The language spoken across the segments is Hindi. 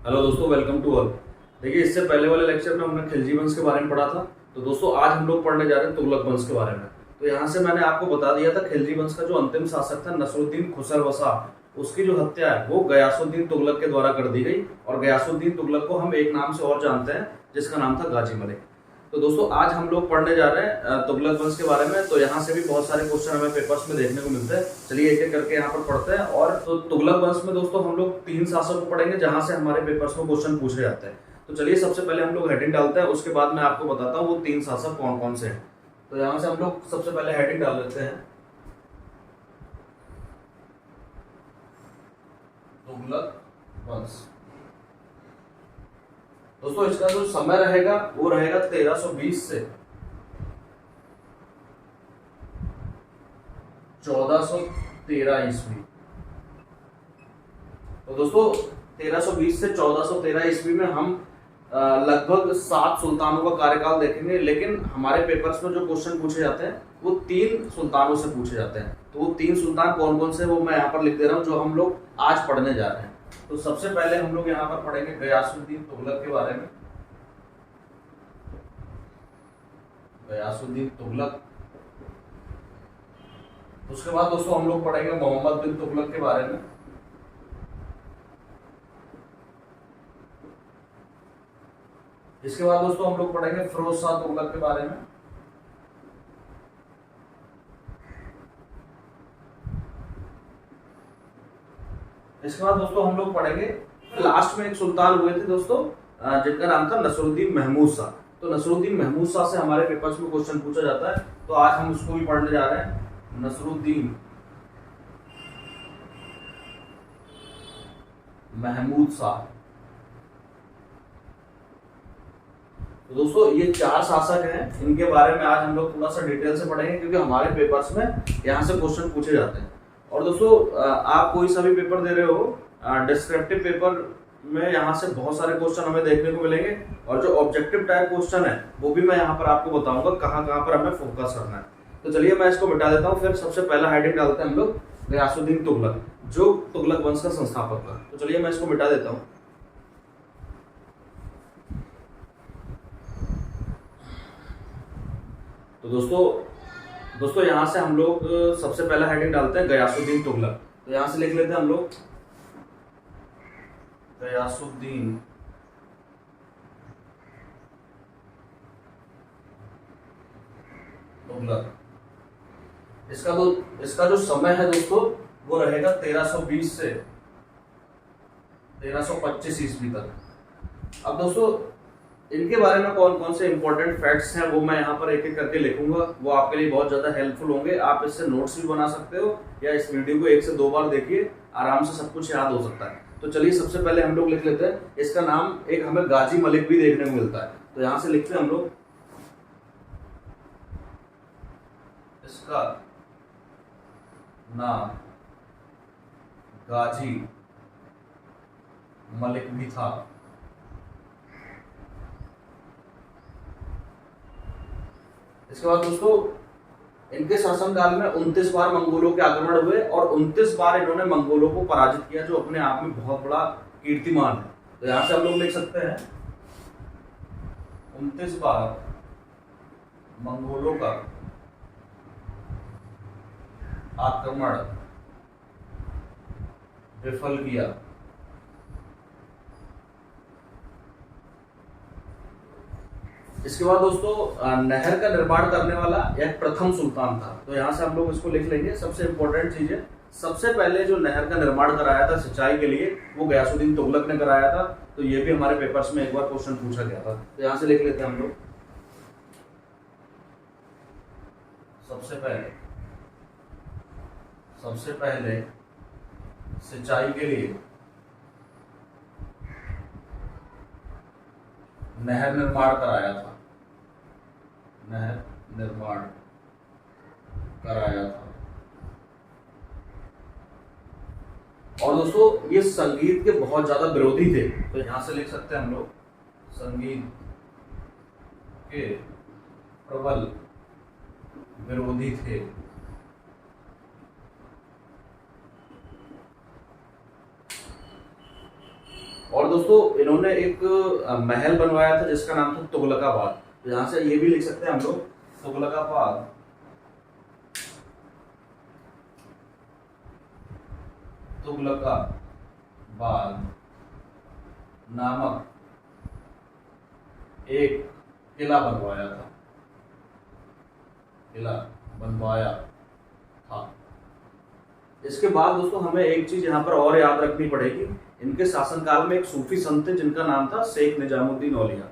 हेलो दोस्तों, वेलकम टू ऑल। देखिए, इससे पहले वाले लेक्चर में हमने खिलजी वंश के बारे में पढ़ा था। तो दोस्तों, आज हम लोग पढ़ने जा रहे हैं तुगलक वंश के बारे में। तो यहाँ से मैंने आपको बता दिया था खिलजी वंश का जो अंतिम शासक था नसरुद्दीन खुसर वसा, उसकी जो हत्या है वो गयासुद्दीन तुगलक के द्वारा कर दी गई। और गयासुद्दीन तुगलक को हम एक नाम से और जानते हैं जिसका नाम था गाजी मलिक। तो दोस्तों, आज हम लोग पढ़ने जा रहे हैं तुगलक वंश के बारे में। तो यहाँ से भी बहुत सारे क्वेश्चन हमें पेपर्स में देखने को मिलते हैं। चलिए एक एक करके यहाँ पर पढ़ते हैं। और तो तुगलक वंश में दोस्तों हम लोग 3 शासक को पढ़ेंगे जहां से हमारे पेपर्स में क्वेश्चन पूछे जाते हैं। तो चलिए सबसे पहले हम लोग हेडिंग डालते हैं, उसके बाद मैं आपको बताता हूँ वो 3 शासक कौन कौन से हैं। तो यहाँ से हम लोग सबसे पहले हेडिंग डाल देते हैं, तुगलक वंश। दोस्तों, इसका जो समय रहेगा वो रहेगा 1320 से 1413 ईस्वी। तो दोस्तों, 1320 से 1413 ईस्वी में हम लगभग 7 सुल्तानों का कार्यकाल देखेंगे। लेकिन हमारे पेपर्स में जो क्वेश्चन पूछे जाते हैं वो 3 सुल्तानों से पूछे जाते हैं। तो वो 3 सुल्तान कौन कौन से वो मैं यहाँ पर लिख दे रहा हूँ, जो हम लोग आज पढ़ने जा रहे हैं। तो सबसे पहले हम लोग यहाँ पर पढ़ेंगे गयासुद्दीन तुगलक के बारे में। गयासुद्दीन तुगलक। उसके बाद दोस्तों हम लोग पढ़ेंगे मोहम्मद बिन तुगलक के बारे में। इसके बाद दोस्तों हम लोग पढ़ेंगे फिरोज शाह तुगलक के बारे में। इसके बाद दोस्तों हम लोग पढ़ेंगे, लास्ट में एक सुल्तान हुए थे दोस्तों जिनका नाम था नसरुद्दीन महमूद शाह। तो नसरुद्दीन महमूद शाह से हमारे पेपर्स में क्वेश्चन पूछा जाता है। तो आज हम उसको भी पढ़ने जा रहे हैं, नसरुद्दीन महमूद शाह। तो दोस्तों, ये 4 शासक हैं, इनके बारे में आज हम लोग थोड़ा सा डिटेल से पढ़ेंगे क्योंकि हमारे पेपर्स में यहाँ से क्वेश्चन पूछे जाते हैं। और दोस्तों, आप कोई सा भी पेपर दे रहे हो, डिस्क्रिप्टिव पेपर में यहाँ से बहुत सारे क्वेश्चन हमें देखने को मिलेंगे। और जो ऑब्जेक्टिव टाइप क्वेश्चन है वो भी मैं यहाँ पर आपको बताऊंगा कहाँ कहाँ पर हमें फोकस करना है। तो चलिए मैं इसको मिटा देता हूँ, फिर सबसे पहला हेडिंग डालते हैं हम लोग गयासुद्दीन तुगलक, जो तुगलक वंश का संस्थापक था। तो चलिए मैं इसको मिटा देता हूँ। तो दोस्तों यहाँ से हम लोग सबसे पहला हेडिंग डालते हैं गयासुद्दीन तुगलक। तो यहाँ से लिख लेते हैं हम लोग गयासुद्दीन तुगलक। इसका जो समय है दोस्तों वो रहेगा 1320 से 1325 ईस्वी तक। अब दोस्तों, इनके बारे में कौन कौन से इंपॉर्टेंट फैक्ट्स हैं वो मैं यहाँ पर एक एक करके लिखूंगा। वो आपके लिए बहुत ज्यादा हेल्पफुल होंगे। आप इससे नोट्स भी बना सकते हो या इस वीडियो को 1 से 2 बार देखिए, आराम से सब कुछ याद हो सकता है। तो चलिए सबसे पहले हम लोग लिख लेते हैं, इसका नाम एक हमें गाजी मलिक भी देखने को मिलता है। तो यहाँ से लिखते हैं हम लोग, इसका नाम गाजी मलिक भी था। इसके बाद दोस्तों, इनके शासनकाल में 29 बार मंगोलों के आक्रमण हुए और 29 बार इन्होंने मंगोलों को पराजित किया, जो अपने आप में बहुत बड़ा कीर्तिमान है। तो यहां से हम लोग लिख सकते हैं 29 बार मंगोलों का आक्रमण विफल किया। इसके बाद दोस्तों, नहर का निर्माण करने वाला एक प्रथम सुल्तान था। तो यहाँ से हम लोग इसको लिख लेंगे। सबसे इंपॉर्टेंट चीज है, सबसे पहले जो नहर का निर्माण कराया था सिंचाई के लिए वो गयासुद्दीन तुगलक ने कराया था। तो ये भी हमारे पेपर्स में एक बार क्वेश्चन पूछा गया था। तो यहाँ से लिख लेते हैं हम लोग, सबसे पहले सिंचाई के लिए नहर निर्माण कराया था। और दोस्तों, ये संगीत के बहुत ज्यादा विरोधी थे। तो यहां से लिख सकते हैं हम लोग, संगीत के प्रबल विरोधी थे। और दोस्तों इन्होंने एक महल बनवाया था जिसका नाम था तुगलकाबाद। तो यहाँ से ये भी लिख सकते हैं हम लोग, तुगलकाबाद। तुगलकाबाद नामक एक किला बनवाया था, किला बनवाया था। इसके बाद दोस्तों हमें एक चीज यहाँ पर और याद रखनी पड़ेगी, इनके शासनकाल में एक सूफी संत थे जिनका नाम था शेख निजामुद्दीन औलिया।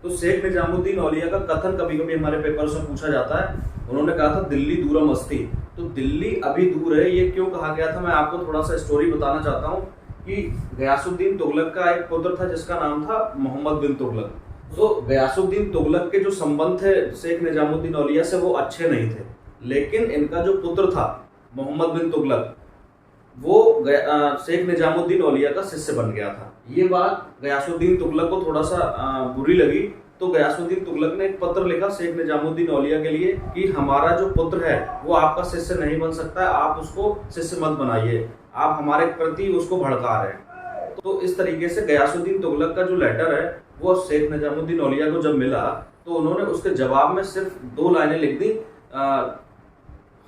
तो शेख निजामुद्दीन औलिया का कथन कभी कभी हमारे पेपर से पूछा जाता है। उन्होंने कहा था दिल्ली दूरम अस्ति। तो दिल्ली अभी दूर है, ये क्यों कहा गया था, मैं आपको थोड़ा सा स्टोरी बताना चाहता हूँ कि गयासुद्दीन तुगलक का एक पुत्र था जिसका नाम था मोहम्मद बिन तुगलक। तो गयासुद्दीन तुगलक के जो संबंध थे शेख निजामुद्दीन औलिया से वो अच्छे नहीं थे, लेकिन इनका जो पुत्र था मोहम्मद बिन तुगलक वो शेख निजामुद्दीन औलिया का शिष्य बन गया था। ये बात गयासुद्दीन तुगलक को थोड़ा सा बुरी लगी। तो गयासुद्दीन तुगलक ने एक पत्र लिखा शेख निजामुद्दीन औलिया के लिए कि हमारा जो पुत्र है वो आपका शिष्य नहीं बन सकता है, आप उसको शिष्य मत बनाइए, आप हमारे प्रति उसको भड़का रहे हैं। तो इस तरीके से गयासुद्दीन तुगलक का जो लेटर है वो शेख निजामुद्दीन औलिया को जब मिला तो उन्होंने उसके जवाब में सिर्फ 2 लाइनें लिख दी,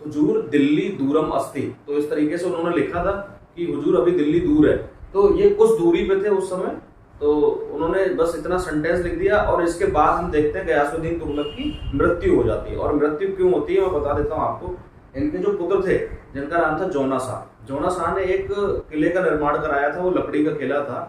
हुजूर दिल्ली दूरम अस्ति। तो इस तरीके से उन्होंने लिखा था कि हुजूर अभी दिल्ली दूर है। तो ये कुछ दूरी पे थे उस समय, तो उन्होंने बस इतना सेंटेंस लिख दिया। और इसके बाद हम देखते हैं गयासुद्दीन तुगलक की मृत्यु हो जाती है। और मृत्यु क्यों होती है मैं बता देता हूँ आपको। इनके जो पुत्र थे जिनका नाम था जोना शाह, जोना शाह ने एक किले का निर्माण कराया था, वो लकड़ी का किला था।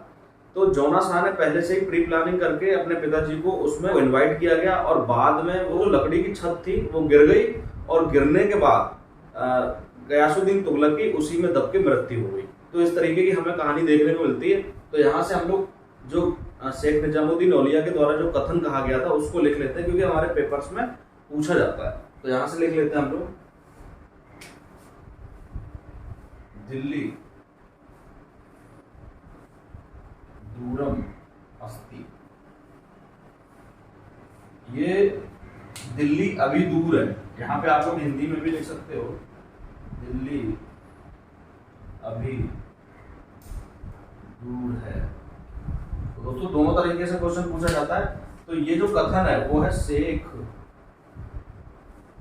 तो जोना शाह ने पहले से ही प्री प्लानिंग करके अपने पिताजी को उसमें इनवाइट किया गया, और बाद में वो जो लकड़ी की छत थी वो गिर गई, और गिरने के बाद गयासुद्दीन तुगलक की उसी में दब के मृत्यु हो गई। तो इस तरीके की हमें कहानी देखने को मिलती है। तो यहाँ से हम लोग जो शेख निजामुद्दीन औलिया के द्वारा जो कथन कहा गया था उसको लिख लेते हैं, क्योंकि हमारे पेपर्स में पूछा जाता है। तो यहाँ से लिख लेते हैं हम लोग, दिल्ली दूरम अस्ति। ये दिल्ली अभी दूर है, यहाँ पे आप लोग हिंदी में भी लिख सकते हो, दिल्ली अभी दूर है। तो दोस्तों दोनों तरीके से क्वेश्चन पूछा जाता है। तो ये जो कथन है वो है शेख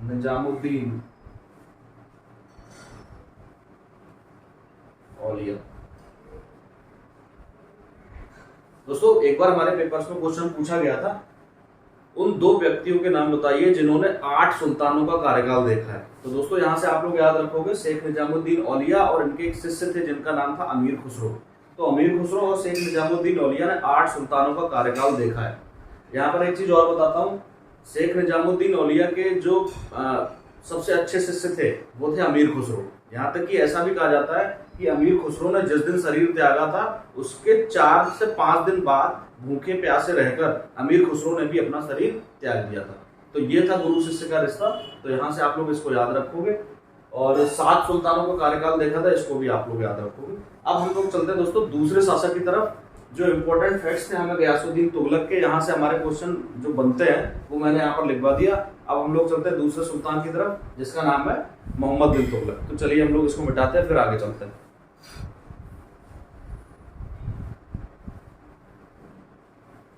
निजामुद्दीन औलिया। दोस्तों एक बार हमारे पेपर्स में क्वेश्चन पूछा गया था, उन 2 व्यक्तियों के नाम बताइए जिन्होंने 8 सुल्तानों का कार्यकाल देखा है। तो दोस्तों यहाँ से आप लोग याद रखोगे शेख निजामुद्दीन औलिया और इनके एक शिष्य थे जिनका नाम था अमीर खुसरो। तो अमीर खुसरो और शेख निजामुद्दीन औलिया ने 8 सुल्तानों का कार्यकाल देखा है। यहाँ पर एक चीज और बताता हूँ, शेख निजामुद्दीन औलिया के जो सबसे अच्छे शिष्य थे वो थे अमीर खुसरो। यहाँ तक कि ऐसा भी कहा जाता है कि अमीर खुसरो ने जिस दिन शरीर त्यागा था उसके 4 से 5 दिन बाद भूखे प्यासे रहकर अमीर खुसरो ने भी अपना शरीर त्याग दिया था। तो ये था गुरु शिष्य का रिश्ता। तो यहाँ से आप लोग इसको याद रखोगे। और 7 सुल्तानों का कार्यकाल देखा था, इसको भी आप लोग याद रखोगे। अब हम लोग चलते हैं दोस्तों दूसरे शासक की तरफ। जो इंपॉर्टेंट फैक्ट्स थे हमें गयासुद्दीन तुगलक के, यहाँ से हमारे क्वेश्चन जो बनते हैं वो मैंने यहाँ पर लिखवा दिया। अब हम लोग चलते हैं दूसरे सुल्तान की तरफ जिसका नाम है मोहम्मद बिन तुगलक। तो चलिए हम लोग इसको मिटाते हैं, फिर आगे चलते हैं।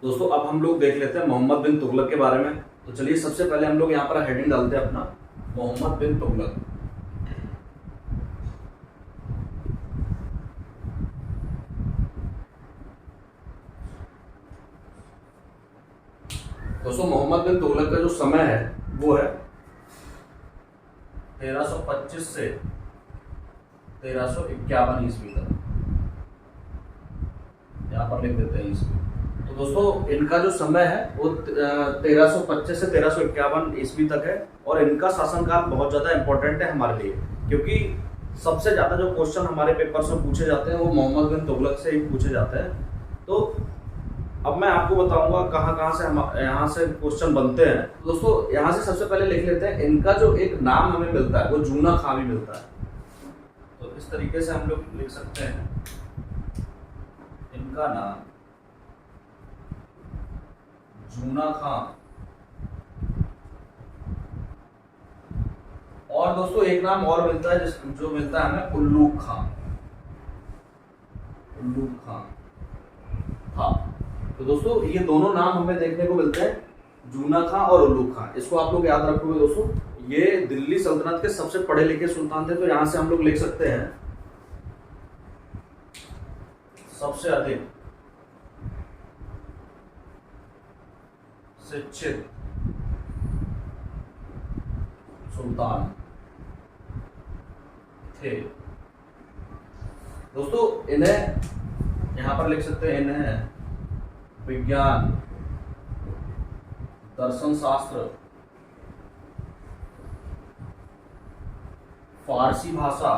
दोस्तों अब हम लोग देख लेते हैं मोहम्मद बिन तुगलक के बारे में। तो चलिए सबसे पहले हम लोग यहाँ पर हेडिंग डालते हैं अपना, मोहम्मद बिन तुगलक। दोस्तों मोहम्मद बिन तुगलक का जो समय है वो है 1325 से 1351 ईस्वी तक। यहाँ पर लिख देते हैं ईस्वी। तो दोस्तों इनका जो समय है वो 1325 से 1351 ईस्वी तक है। और इनका शासनकाल बहुत ज्यादा इंपॉर्टेंट है हमारे लिए, क्योंकि सबसे ज्यादा जो क्वेश्चन हमारे पेपर से पूछे जाते हैं वो मोहम्मद बिन तुगलक से ही पूछे जाते हैं। तो अब मैं आपको बताऊंगा कहाँ कहाँ से हम यहाँ से क्वेश्चन बनते हैं। तो दोस्तों यहाँ से सबसे पहले लिख लेते हैं, इनका जो एक नाम हमें मिलता है वो जूना खां भी मिलता है। तो इस तरीके से हम लोग लिख सकते हैं, इनका नाम जूना खां। और दोस्तों एक नाम और मिलता है जो मिलता है हमें उल्लूक खां। उल्लूक खां। तो दोस्तों ये दोनों नाम हमें देखने को मिलते हैं, जूना खां और उल्लूग खां। इसको आप लोग याद रखोगे दोस्तों, ये दिल्ली सल्तनत के सबसे पढ़े लिखे सुल्तान थे। तो यहां से हम लोग लिख सकते हैं सबसे अधिक शिक्षित सुल्तान थे। दोस्तों इन्हें यहां पर लिख सकते हैं, इन्हें विज्ञान, दर्शन शास्त्र, फारसी भाषा,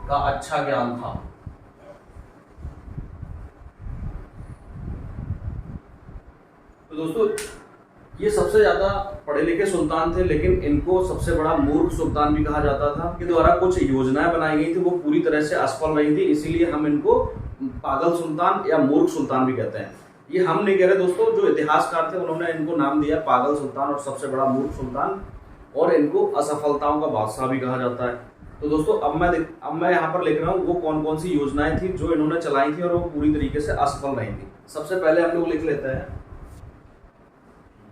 का अच्छा ज्ञान था। तो दोस्तों ये सबसे ज्यादा पढ़े लिखे सुल्तान थे, लेकिन इनको सबसे बड़ा मूर्ख सुल्तान भी कहा जाता था। इनके द्वारा कुछ योजनाएं बनाई गई थी, वो पूरी तरह से असफल रही थी, इसीलिए हम इनको पागल सुल्तान या मूर्ख सुल्तान भी कहते हैं। ये हम नहीं कह रहे दोस्तों, जो इतिहासकार थे उन्होंने इनको नाम दिया पागल सुल्तान और सबसे बड़ा मूर्ख सुल्तान, और इनको असफलताओं का बादशाह भी कहा जाता है। तो दोस्तों अब मैं यहाँ पर लिख रहा हूँ वो कौन कौन सी योजनाएं थी जो इन्होंने चलाई थी और वो पूरी तरीके से असफल रही थी। सबसे पहले हम लोग लिख लेते हैं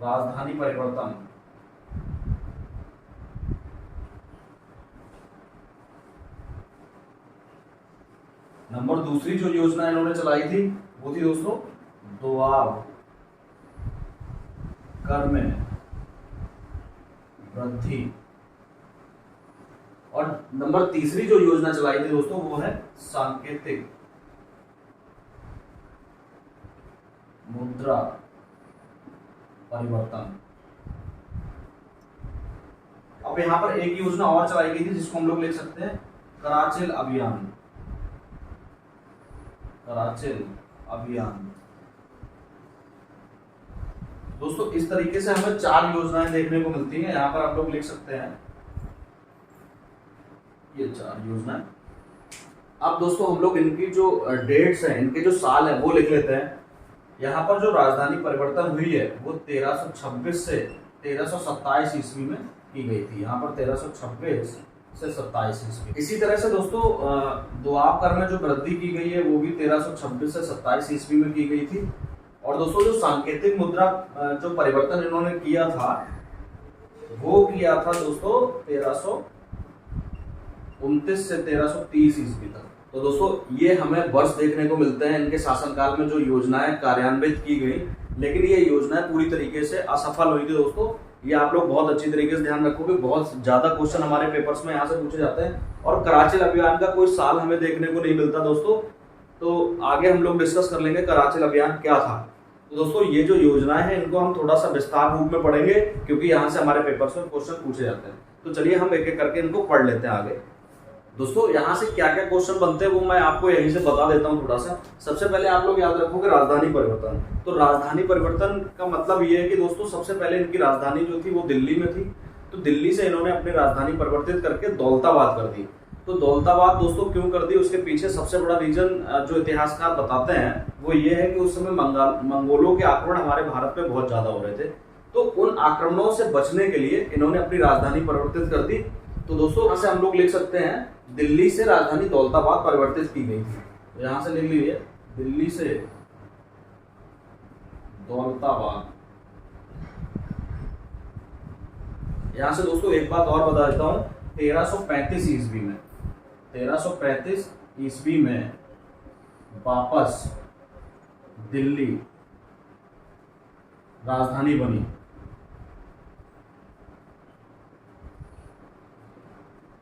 राजधानी परिवर्तन। नंबर दूसरी जो योजना इन्होंने चलाई थी वो थी दोस्तों दोआब कर में वृद्धि। और नंबर तीसरी जो योजना चलाई थी दोस्तों वो है सांकेतिक मुद्रा परिवर्तन। अब यहां पर एक योजना और चलाई गई थी जिसको हम लोग लिख सकते हैं कराचिल अभियान। कराचिल अभियान। दोस्तों इस तरीके से हमें 4 योजनाएं देखने को मिलती हैं। यहां पर आप लोग लिख सकते हैं ये 4 योजनाएं। अब दोस्तों हम लोग इनकी जो डेट्स हैं, इनके जो साल है वो लिख लेते हैं। यहाँ पर जो राजधानी परिवर्तन हुई है वो 1326 से 1327 ईस्वी में की गई थी। यहाँ पर 1326 से 27 ईस्वी। इसी तरह से दोस्तों दोआब कर में जो वृद्धि की गई है वो भी 1326 से 27 ईस्वी में की गई थी। और दोस्तों जो सांकेतिक मुद्रा जो परिवर्तन इन्होंने किया था वो किया था दोस्तों 1329 से 1330 ईस्वी तक। तो दोस्तों ये हमें वर्ष देखने को मिलते हैं इनके शासनकाल में जो योजनाएं कार्यान्वित की गई, लेकिन ये योजनाएं पूरी तरीके से असफल हुई थी। दोस्तों ये आप लोग बहुत अच्छी तरीके से ध्यान रखोगे, बहुत ज्यादा क्वेश्चन हमारे पेपर्स में यहाँ से पूछे जाते हैं। और कराचिल अभियान का कोई साल हमें देखने को नहीं मिलता दोस्तों, तो आगे हम लोग डिस्कस कर लेंगे कराचिल अभियान क्या था। तो दोस्तों ये जो योजनाएं हैं इनको हम थोड़ा सा विस्तार रूप में पढ़ेंगे, क्योंकि यहाँ से हमारे पेपर्स में क्वेश्चन पूछे जाते हैं। तो चलिए हम एक एक करके इनको पढ़ लेते हैं आगे। दोस्तों यहाँ से क्या क्या क्वेश्चन बनते हैं वो मैं आपको यहीं से बता देता हूँ थोड़ा सा। सबसे पहले आप लोग याद रखोगे राजधानी परिवर्तन। तो राजधानी परिवर्तन का मतलब ये है कि दोस्तों सबसे पहले इनकी राजधानी जो थी वो दिल्ली में थी, तो दिल्ली से इन्होंने अपनी राजधानी परिवर्तित करके दौलताबाद कर दी। तो दौलताबाद दोस्तों क्यों कर दी, उसके पीछे सबसे बड़ा रीजन जो इतिहासकार बताते हैं वो ये है कि उस समय मंगोलों के आक्रमण हमारे भारत पे बहुत ज्यादा हो रहे थे। तो उन आक्रमणों से बचने के लिए इन्होंने अपनी राजधानी परिवर्तित कर दी। तो दोस्तों यहाँ से हम लोग लिख सकते हैं दिल्ली से राजधानी दौलताबाद परिवर्तित की गई थी। तो यहां से लिख लीजिए दिल्ली से दौलताबाद। यहां से दोस्तों एक बात और बता देता हूं, 1335 ईस्वी में 1335 ईस्वी में वापस दिल्ली राजधानी बनी।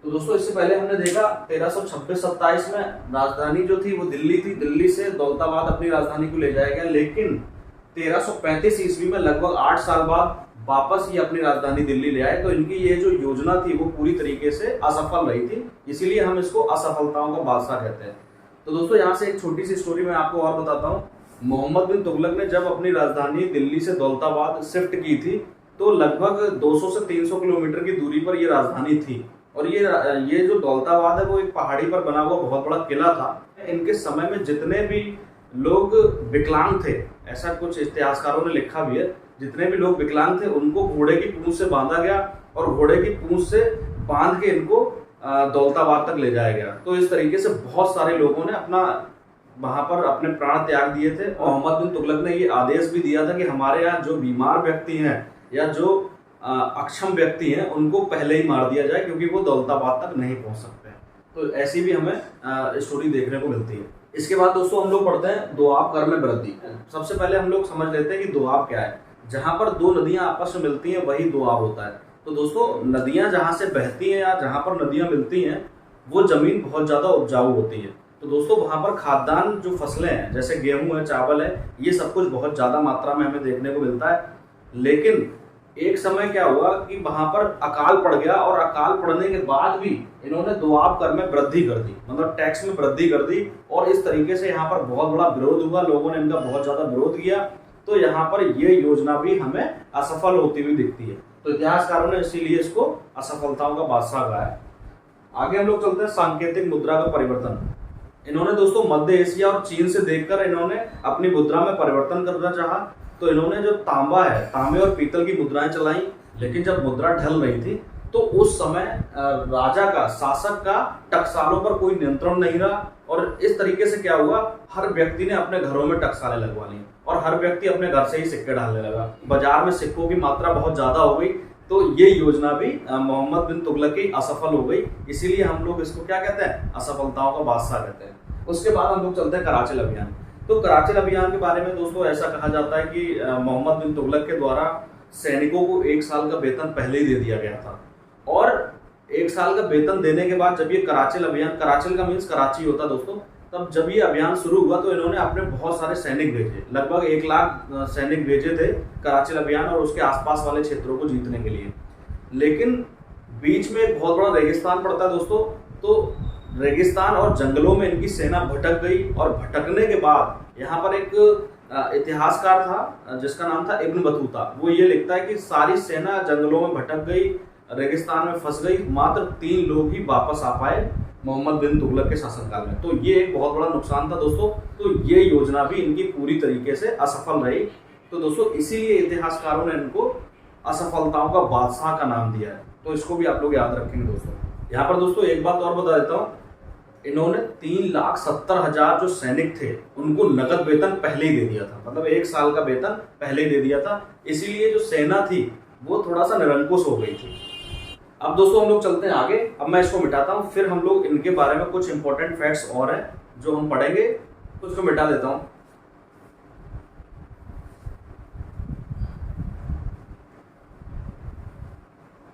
तो दोस्तों इससे पहले हमने देखा 1326-27 में राजधानी जो थी वो दिल्ली थी, दिल्ली से दौलताबाद अपनी राजधानी को ले जाया गया। लेकिन 1335 ईस्वी में लगभग 8 साल बाद वापस ये अपनी राजधानी दिल्ली ले आए। तो इनकी ये जो योजना थी वो पूरी तरीके से असफल रही थी, इसीलिए हम इसको असफलताओं का बादशाह कहते हैं। तो दोस्तों यहाँ से एक छोटी सी स्टोरी मैं आपको और बताता हूँ। मोहम्मद बिन तुगलक ने जब अपनी राजधानी दिल्ली से दौलताबाद शिफ्ट की थी तो लगभग 200 से 300 किलोमीटर की दूरी पर ये राजधानी थी। और ये जो दौलताबाद है वो एक पहाड़ी पर बना हुआ बहुत बड़ा किला था। इनके समय में जितने भी लोग विकलांग थे, ऐसा कुछ इतिहासकारों ने लिखा भी है, जितने भी लोग विकलांग थे उनको घोड़े की पूंछ से बांधा गया और घोड़े की पूंछ से बांध के इनको दौलताबाद तक ले जाया गया। तो इस तरीके से बहुत सारे लोगों ने अपना वहां पर अपने प्राण त्याग दिए थे। और मोहम्मद बिन तुगलक ने ये आदेश भी दिया था कि हमारे यहाँ जो बीमार व्यक्ति हैं या जो अक्षम व्यक्ति हैं उनको पहले ही मार दिया जाए, क्योंकि वो दौलताबाद तक नहीं पहुंच सकते। तो ऐसी भी हमें स्टोरी देखने को मिलती है। इसके बाद दोस्तों हम लोग पढ़ते हैं दोआब कर में वृद्धि। सबसे पहले हम लोग समझ लेते हैं कि दोआब क्या है। जहां पर दो नदियां आपस में मिलती हैं वही दोआब होता है। तो दोस्तों नदियां जहां से बहती हैं या जहां पर नदियां मिलती हैं वो जमीन बहुत ज्यादा उपजाऊ होती है। तो दोस्तों वहां पर खाद्यान्न जो फसलें हैं जैसे गेहूं है, चावल है, ये सब कुछ बहुत ज्यादा मात्रा में हमें देखने को मिलता है। लेकिन एक समय क्या हुआ कि वहां पर अकाल पड़ गया, और अकाल पड़ने के बाद भी इन्होंने दोआब कर में वृद्धि कर दी, मतलब टैक्स में वृद्धि कर दी। और इस तरीके से यहाँ पर बहुत बड़ा विरोध हुआ, लोगों ने इनका बहुत ज्यादा विरोध किया। तो यहाँ पर ये योजना भी हमें असफल होती हुई दिखती है। तो इतिहासकारों ने इसीलिए इसको असफलताओं का बादशाह कहा है। आगे हम लोग चलते हैं सांकेतिक मुद्रा का परिवर्तन। इन्होंने दोस्तों मध्य एशिया और चीन से देखकर इन्होंने अपनी मुद्रा में परिवर्तन करना चाहा। तो इन्होंने जो तांबा है, तांबे और पीतल की मुद्राएं चलाई। लेकिन जब मुद्रा ढल रही थी तो उस समय राजा का, शासक का टकसालों पर कोई नियंत्रण नहीं रहा। और इस तरीके से क्या हुआ, हर व्यक्ति ने अपने घरों में टकसालें लगवा ली और हर व्यक्ति अपने घर से ही सिक्के डालने लगा। बाजार में सिक्कों की मात्रा बहुत ज्यादा हो गई। तो ये योजना भी मोहम्मद बिन तुगलक की असफल हो गई। इसीलिए हम लोग इसको क्या कहते हैं, असफलताओं का बादशाह कहते हैं। उसके बाद हम लोग चलते हैं कराचिल अभियान। तो कराचिल अभियान के बारे में दोस्तों ऐसा कहा जाता है कि मोहम्मद बिन तुगलक के द्वारा सैनिकों को 1 साल का वेतन पहले ही दे दिया गया था। और 1 साल का वेतन देने के बाद जब ये कराचिल अभियान, कराचिल का मीन्स कराची होता दोस्तों, तब जब ये अभियान शुरू हुआ तो इन्होंने अपने बहुत सारे सैनिक भेजे, लगभग 1 लाख सैनिक भेजे थे कराचिल अभियान और उसके आसपास वाले क्षेत्रों को जीतने के लिए। लेकिन बीच में एक बहुत बड़ा रेगिस्तान पड़ता है दोस्तों। तो रेगिस्तान और जंगलों में इनकी सेना भटक गई। और भटकने के बाद यहाँ पर एक इतिहासकार था जिसका नाम था इब्न बतूता। वो ये लिखता है कि सारी सेना जंगलों में भटक गई, रेगिस्तान में फंस गई, मात्र 3 लोग ही वापस आ पाए मोहम्मद बिन तुगलक के शासनकाल में। तो ये एक बहुत बड़ा नुकसान था दोस्तों। तो ये योजना भी इनकी पूरी तरीके से असफल रही। तो दोस्तों इसीलिए इतिहासकारों ने इनको असफलताओं का बादशाह का नाम दिया है। तो इसको भी आप लोग याद रखेंगे दोस्तों। यहाँ पर दोस्तों एक बात और बता देता हूँ, इन्होंने 3,70,000 जो सैनिक थे उनको नगद वेतन पहले ही दे दिया था, मतलब 1 साल का वेतन पहले ही दे दिया था। इसीलिए जो सेना थी वो थोड़ा सा निरंकुश हो गई थी। अब दोस्तों हम लोग चलते हैं आगे। अब मैं इसको मिटाता हूँ, फिर हम लोग इनके बारे में कुछ इंपॉर्टेंट फैक्ट्स और हैं जो हम पढ़ेंगे, तो उसको मिटा देता हूँ।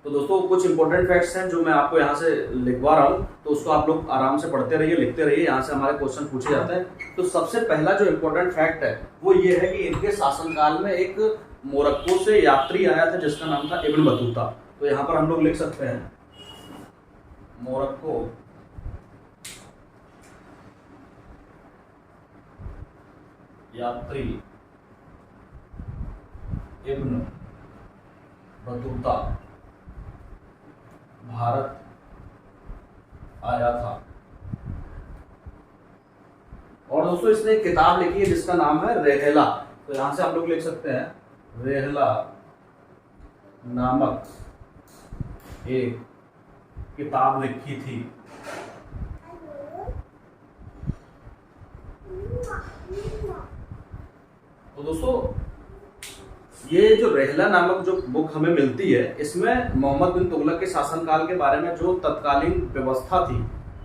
तो दोस्तों कुछ इंपॉर्टेंट फैक्ट्स हैं जो मैं आपको यहाँ से लिखवा रहा हूँ, तो उसको आप लोग आराम से पढ़ते रहिए, लिखते रहिए, यहाँ से हमारे क्वेश्चन पूछे जाते हैं। तो सबसे पहला जो इंपॉर्टेंट फैक्ट है वो ये है कि इनके शासनकाल में एक मोरक्को से यात्री आया था जिसका नाम था इब्न बतूता। तो यहाँ पर हम लोग लिख सकते हैं मोरक्को यात्री इब्न बतूता भारत आया था। और दोस्तों इसने एक किताब लिखी है जिसका नाम है रेहला। तो यहां से हम लोग लिख सकते हैं रेहला नामक एक किताब लिखी थी। तो दोस्तों ये जो रेहला नामक जो बुक हमें मिलती है इसमें मोहम्मद बिन तुगलक के शासनकाल के बारे में जो तत्कालीन व्यवस्था थी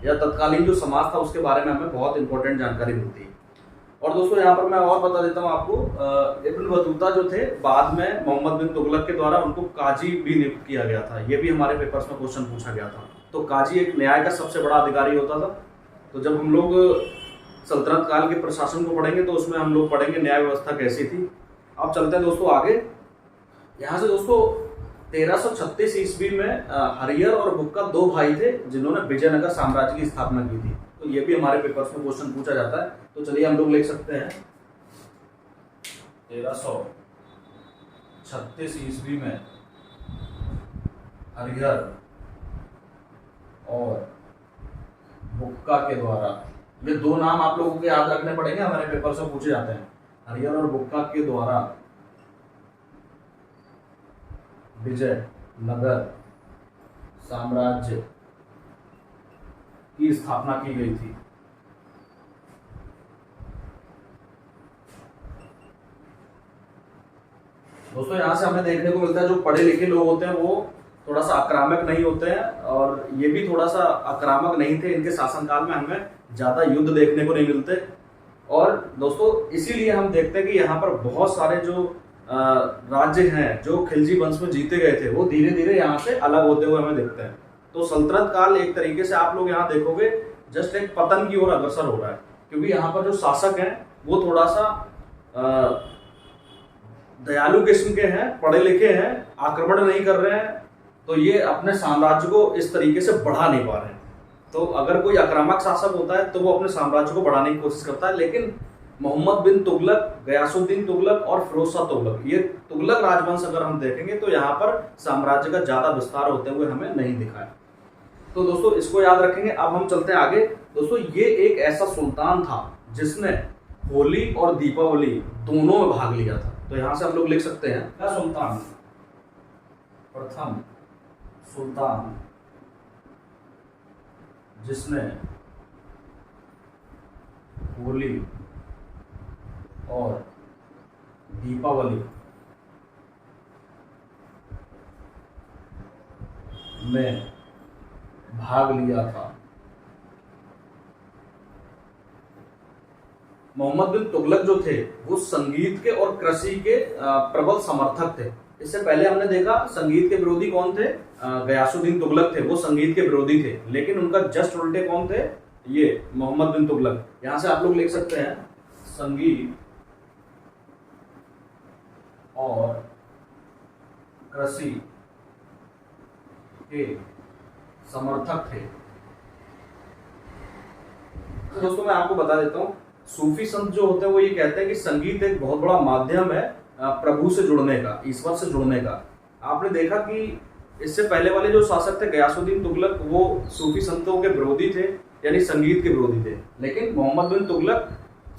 या तत्कालीन जो समाज था उसके बारे में हमें बहुत इंपॉर्टेंट जानकारी मिलती है। और दोस्तों यहाँ पर मैं और बता देता हूँ आपको, इब्न बतूता जो थे बाद में मोहम्मद बिन तुगलक के द्वारा उनको काजी भी नियुक्त किया गया था। ये भी हमारे पेपर्स में क्वेश्चन पूछा गया था। तो काजी एक न्याय का सबसे बड़ा अधिकारी होता था। तो जब हम लोग सल्तनत काल के प्रशासन को पढ़ेंगे तो उसमें हम लोग पढ़ेंगे न्याय व्यवस्था कैसी थी। अब चलते हैं दोस्तों आगे। यहाँ से दोस्तों 1336 ईस्वी में हरियर और बुक्का 2 भाई थे जिन्होंने विजयनगर साम्राज्य की स्थापना की थी। तो ये भी हमारे पेपर्स में क्वेश्चन पूछा जाता है। तो चलिए हम लोग लिख सकते हैं 1336 ईस्वी में हरिहर और बुक्का के द्वारा, ये 2 नाम आप लोगों को याद रखने पड़ेंगे, हमारे पेपर से पूछे जाते हैं। हरिहर और बुक्का के द्वारा विजयनगर साम्राज्य की स्थापना की गई थी। दोस्तों यहाँ से हमें देखने को मिलता है जो पढ़े लिखे लोग होते हैं वो थोड़ा सा आक्रामक नहीं होते हैं, और ये भी थोड़ा सा आक्रामक नहीं थे। इनके शासनकाल में हमें ज्यादा युद्ध देखने को नहीं मिलते। और दोस्तों इसीलिए हम देखते हैं कि यहाँ पर बहुत सारे जो राज्य हैं जो खिलजी वंश में जीते गए थे वो धीरे धीरे यहाँ से अलग होते हुए हमें दिखते हैं। तो सल्तनत काल एक तरीके से आप लोग यहाँ देखोगे जस्ट एक पतन की ओर अग्रसर हो रहा है, क्योंकि यहाँ पर जो शासक हैं वो थोड़ा सा दयालु किस्म के हैं, पढ़े लिखे हैं, आक्रमण नहीं कर रहे हैं, तो ये अपने साम्राज्य को इस तरीके से बढ़ा नहीं पा रहे हैं। तो अगर कोई आक्रामक शासक होता है तो वो अपने साम्राज्य को बढ़ाने की कोशिश करता है, लेकिन मोहम्मद बिन तुगलक, गयासुद्दीन तुगलक और फिरोज शाह तुगलक, ये तुगलक राजवंश अगर हम देखेंगे तो यहाँ पर साम्राज्य का ज्यादा विस्तार होते हुए हमें नहीं दिखा है। तो दोस्तों इसको याद रखेंगे। अब हम चलते हैं आगे। दोस्तों ये एक ऐसा सुल्तान था जिसने होली और दीपावली दोनों में भाग लिया था। तो यहां से हम लोग लिख सकते हैं क्या सुल्तान, प्रथम सुल्तान जिसने होली और दीपावली में भाग लिया था। मोहम्मद बिन तुगलक जो थे वो संगीत के और कृषि के प्रबल समर्थक थे। इससे पहले हमने देखा संगीत के विरोधी कौन थे, गयासुद्दीन तुगलक थे, वो संगीत के विरोधी थे। लेकिन उनका जस्ट उल्टे कौन थे, ये मोहम्मद बिन तुगलक। यहां से आप लोग लिख सकते हैं संगीत और कृषि के समर्थक थे। तो दोस्तों मैं आपको बता देता हूं, सूफी संत जो होते हैं वो ये कहते हैं कि संगीत एक बहुत बड़ा माध्यम है प्रभु से जुड़ने का, ईश्वर से जुड़ने का। आपने देखा कि इससे पहले वाले जो शासक थे गयासुद्दीन तुगलक, वो सूफी संतों के विरोधी थे, यानी संगीत के विरोधी थे। लेकिन मोहम्मद बिन तुगलक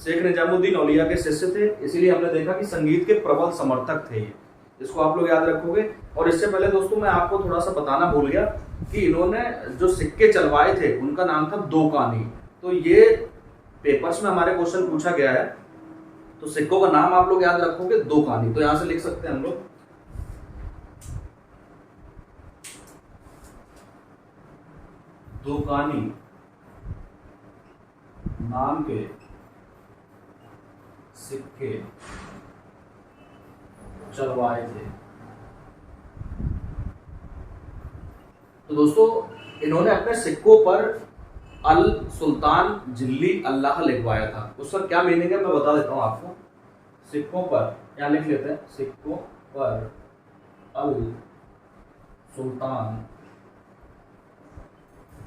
शेख निजामुद्दीन औलिया के शिष्य थे, इसीलिए हमने देखा कि संगीत के प्रबल समर्थक थे ये। इसको आप लोग याद रखोगे। और इससे पहले दोस्तों मैं आपको थोड़ा सा बताना भूल गया कि इन्होंने जो सिक्के चलवाए थे उनका नाम था दोकानी। तो ये पेपर्स में हमारे क्वेश्चन पूछा गया है, तो सिक्कों का नाम आप लोग याद रखोगे दोकानी। तो यहां से लिख सकते हैं हम लोग दोकानी नाम के सिक्के चलवाए थे। तो दोस्तों इन्होंने अपने सिक्कों पर अल सुल्तान जिल्ली अल्लाह लिखवाया था। उसका क्या मीनिंग है मैं बता देता हूं आपको। सिक्कों पर यहां लिख लेते हैं, सिक्कों पर अल सुल्तान,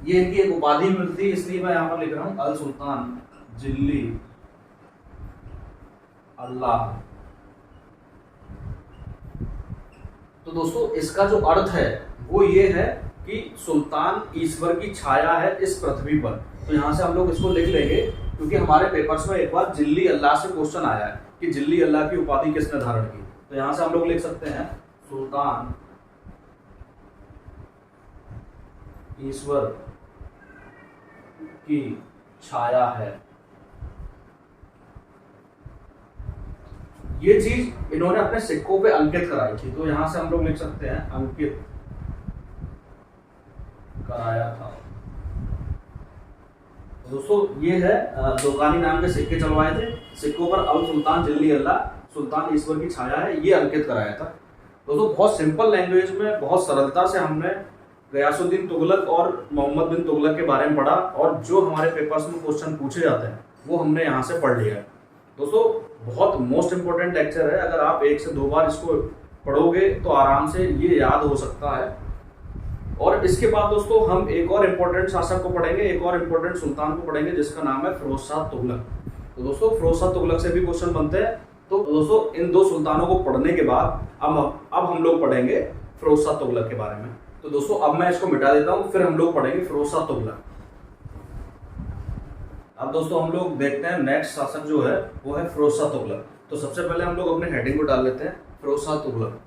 ये इनकी एक उपाधि मिलती है, इसलिए मैं यहां पर लिख रहा हूं अल सुल्तान जिल्ली अल्लाह। तो दोस्तों इसका जो अर्थ है वो ये है कि सुल्तान ईश्वर की छाया है इस पृथ्वी पर। तो यहां से हम लोग इसको लिख लेंगे, क्योंकि हमारे पेपर्स में एक बार जिल्ली अल्लाह से क्वेश्चन आया है कि जिल्ली अल्लाह की उपाधि किसने धारण की। तो यहां से हम लोग लिख सकते हैं सुल्तान ईश्वर की छाया है। ये चीज इन्होंने अपने सिक्कों पे अंकित कराई थी। तो यहां से हम लोग लिख सकते हैं अंकित कराया था। दोस्तों ये है दोकानी नाम के सिक्के चलवाए थे, सिक्कों पर अल सुल्तान जिल्ली अल्लाह, सुल्तान ईश्वर की छाया है, ये अंकित कराया था। दोस्तों बहुत सिंपल लैंग्वेज में बहुत सरलता से हमने गयासुद्दीन तुगलक और मोहम्मद बिन तुगलक के बारे में पढ़ा, और जो हमारे पेपर्स में क्वेश्चन पूछे जाते हैं वो हमने यहाँ से पढ़ लिया है। दोस्तों बहुत मोस्ट इंपोर्टेंट लेक्चर है, अगर आप 1 से 2 बार इसको पढ़ोगे तो आराम से ये याद हो सकता है। और इसके बाद दोस्तों हम एक और इम्पोर्टेंट शासक को पढ़ेंगे, एक और इम्पोर्टेंट सुल्तान को पढ़ेंगे जिसका नाम है फिरोज शाह तुगलक। तो दोस्तों फिरोज शाह तुगलक से भी क्वेश्चन बनते हैं। तो दोस्तों इन 2 सुल्तानों को पढ़ने के बाद अब हम लोग पढ़ेंगे फिरोज शाह तुगलक के बारे में। तो दोस्तों अब मैं इसको मिटा देता हूं, फिर हम लोग पढ़ेंगे फिरोज शाह तुगलक। अब दोस्तों हम लोग देखते हैं नेक्स्ट शासक जो है वो है फिरोज शाह तुगलक। तो सबसे पहले हम लोग अपने हेडिंग को डाल लेते हैं फिरोज शाह तुगलक।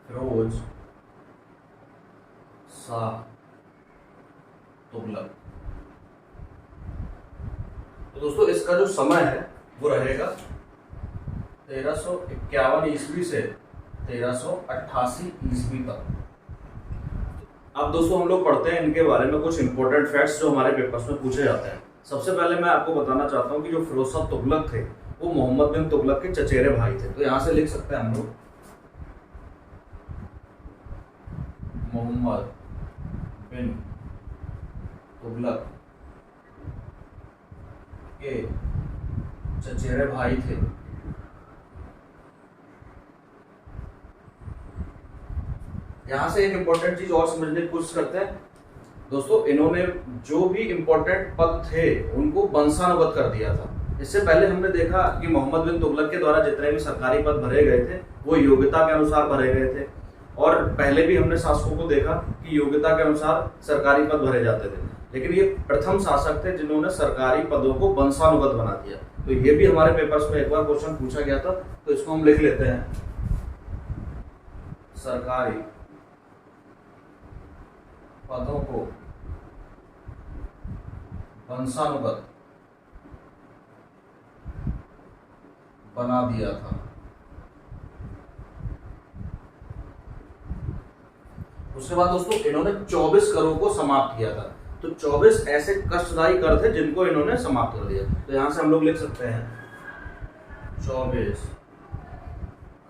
फिरोज शाह तुगलक। तो दोस्तों इसका जो समय है वो रहेगा 1351 ईस्वी से 1388 ईस्वी तक। अब दोस्तों हम लोग पढ़ते हैं इनके बारे में कुछ इंपॉर्टेंट फैक्ट्स जो हमारे पेपर्स में पूछे जाते हैं। सबसे पहले मैं आपको बताना चाहता हूँ कि जो फिरोज शाह तुगलक थे वो मोहम्मद बिन तुगलक के चचेरे भाई थे। तो यहां से लिख सकते हैं हम लोग मोहम्मद बिन तुगलक के चचेरे भाई थे। यहां से एक इंपॉर्टेंट चीज और समझने की कोशिश करते हैं दोस्तों। इन्होंने जो भी इंपॉर्टेंट पद थे उनको वंशानुगत कर दिया था। इससे पहले हमने देखा कि मोहम्मद बिन तुगलक के द्वारा जितने भी सरकारी पद भरे गए थे वो योग्यता के अनुसार भरे गए थे, और पहले भी हमने शासकों को देखा कि योग्यता के अनुसार सरकारी पद भरे जाते थे। लेकिन ये प्रथम शासक थे जिन्होंने सरकारी पदों को वंशानुगत बना दिया। तो ये भी हमारे पेपर्स में एक बार क्वेश्चन पूछा गया था, तो इसको हम लिख लेते हैं, सरकारी पदों को वंशानुगत बना दिया था। उसके बाद दोस्तों इन्होंने 24 करों को समाप्त किया था। तो 24 ऐसे कष्टदायी कर थे जिनको इन्होंने समाप्त कर दिया। तो यहां से हम लोग लिख सकते हैं 24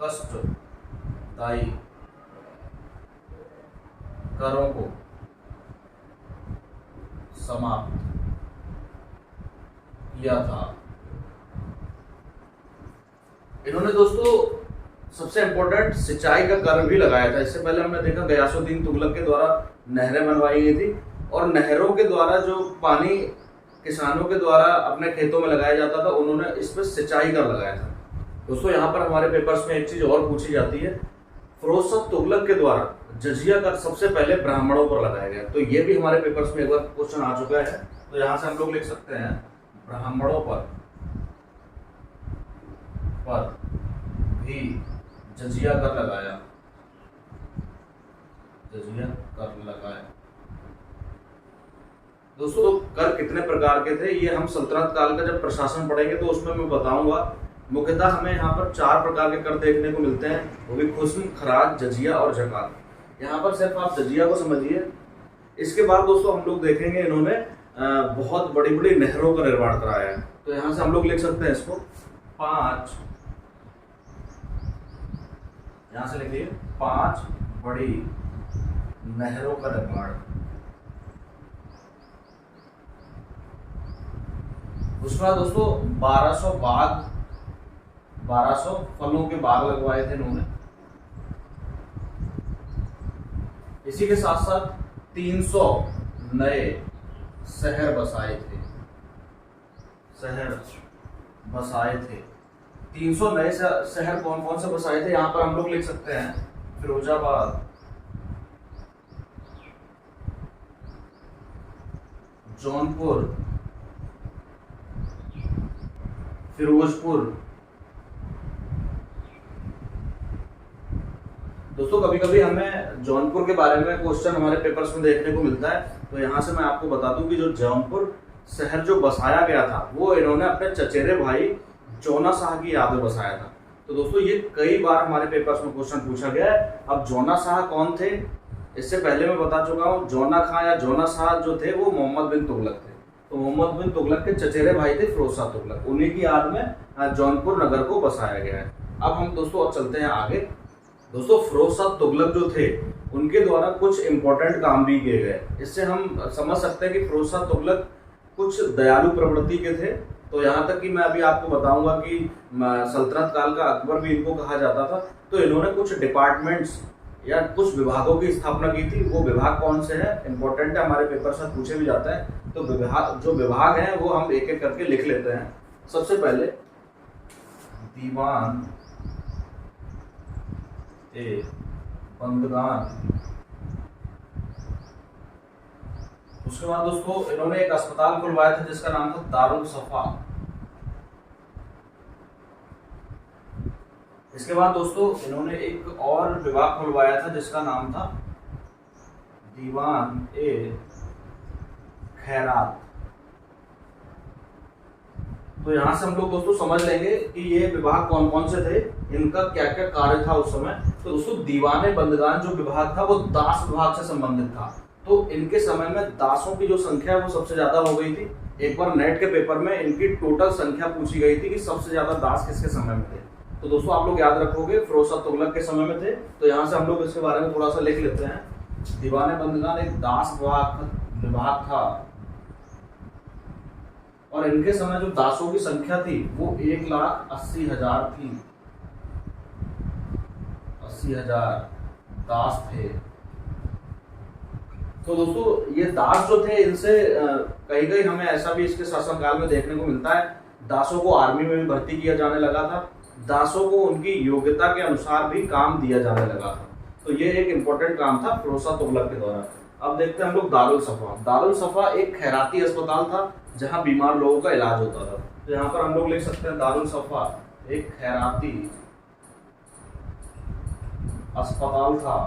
कष्टदायी करों को समाप्त किया था। इन्होंने दोस्तों सबसे इंपॉर्टेंट सिंचाई का कर भी लगाया था। इससे पहले हमने देखा गयासुद्दीन तुगलक के द्वारा नहरें बनवाई गई थी, और नहरों के द्वारा जो पानी किसानों के द्वारा अपने खेतों में लगाया जाता था उन्होंने इस पर सिंचाई कर लगाया था। दोस्तों यहाँ पर हमारे पेपर्स में एक चीज और पूछी जाती है, फिरोज शाह तुगलक के द्वारा जजिया कर सबसे पहले ब्राह्मणों पर लगाया गया। तो ये भी हमारे पेपर्स में एक बार क्वेश्चन आ चुका है। तो यहाँ से हम लोग लिख सकते हैं ब्राह्मणों पर भी जजिया कर लगाया, जजिया कर लगाया। दोस्तों तो कर कितने प्रकार के थे ये हम सल्तनत काल का जब प्रशासन पढ़ेंगे तो उसमें मैं बताऊंगा। मुख्यतः हमें यहाँ पर 4 प्रकार के कर देखने को मिलते हैं, वो भी खुस्म, खराज, जजिया और जकात। यहाँ पर सिर्फ आप जजिया को समझिए। इसके बाद दोस्तों हम लोग देखेंगे इन्होंने बहुत बड़ी बड़ी नहरों का निर्माण कराया है। तो यहाँ से हम लोग लिख सकते हैं इसको 5, यहाँ से लिखिए 5 बड़ी नहरों का निर्माण। उसके बाद दोस्तों 1200 फलों के बाग लगवाए थे इन्होंने। इसी के साथ साथ 300 नए शहर बसाए थे, 300 नए शहर कौन कौन से बसाए थे यहाँ पर हम लोग लिख सकते हैं फिरोजाबाद, जौनपुर, फिरोजपुर। दोस्तों कभी कभी हमें जौनपुर के बारे में क्वेश्चन हमारे पेपर्स में देखने को मिलता है। तो यहाँ से मैं आपको बता दूं कि जो जौनपुर शहर जो बसाया गया था वो इन्होंने अपने चचेरे भाई जोना शाह की याद में बसाया था। तो दोस्तों ये कई बार हमारे पेपर्स में क्वेश्चन पूछा गया है। अब जोना शाह कौन थे, इससे पहले मैं बता चुका हूँ। जोना खां या जोना शाह जो थे वो मोहम्मद बिन तुगलक थे। तो मोहम्मद बिन तुगलक के चचेरे भाई थे फिरोज शाह तुगलक, उन्हीं की याद में जौनपुर नगर को बसाया गया है। अब हम दोस्तों अब चलते हैं आगे। दोस्तों फिरोज शाह तुगलक जो थे उनके द्वारा कुछ इंपॉर्टेंट काम भी किए गए। इससे हम समझ सकते हैं कि फिरोज शाह तुगलक कुछ दयालु प्रवृत्ति के थे। तो यहाँ तक कि मैं अभी आपको बताऊंगा कि सल्तनत काल का अकबर भी इनको कहा जाता था। तो इन्होंने कुछ डिपार्टमेंट्स या कुछ विभागों की स्थापना की थी। वो विभाग कौन से हैं, इंपॉर्टेंट है, हमारे पेपर से पूछे भी जाता है। तो जो विभाग हैं वो हम एक एक करके लिख लेते हैं। सबसे पहले दीवान ए बंदगान। उसके बाद दोस्तों इन्होंने एक अस्पताल खुलवाया था जिसका नाम था दारुल सफा। इसके बाद दोस्तों इन्होंने एक और विभाग खुलवाया था जिसका नाम था दीवान ए खैरात। तो यहां से हम लोग दोस्तों समझ लेंगे कि ये विभाग कौन कौन से थे, इनका क्या क्या कार्य था उस समय। तो दोस्तों दीवाने बंदगान जो विभाग था वो दास विभाग से संबंधित था। तो इनके समय में दासों की जो संख्या है वो सबसे ज्यादा हो गई थी। एक बार नेट के पेपर में इनकी टोटल संख्या पूछी गई थी कि सबसे ज्यादा दास किसके समय में थे। तो दोस्तों आप लोग याद रखोगे फिरोज शाह तुगलक के समय में थे। तो यहाँ से हम लोग इसके बारे में थोड़ा सा लिख लेते हैं। दीवाने बंदगान एक दास विभाग था और इनके समय जो दासों की संख्या थी वो 1,80,000 थी। 80,000 दास थे। तो दोस्तों ये दास जो थे इनसे कहीं कहीं हमें ऐसा भी इसके शासनकाल में देखने को मिलता है, दासों को आर्मी में भी भर्ती किया जाने लगा था। दासों को उनकी योग्यता के अनुसार भी काम दिया जाने लगा था। तो ये एक इंपॉर्टेंट काम था फिरोज शाह तुगलक के दौरान। अब देखते हैं हम लोग दारुल सफा। दारुल सफा एक खैराती अस्पताल था जहां बीमार लोगों का इलाज होता था। तो यहाँ पर हम लोग लिख सकते हैं दारुल सफा एक खैराती अस्पताल था।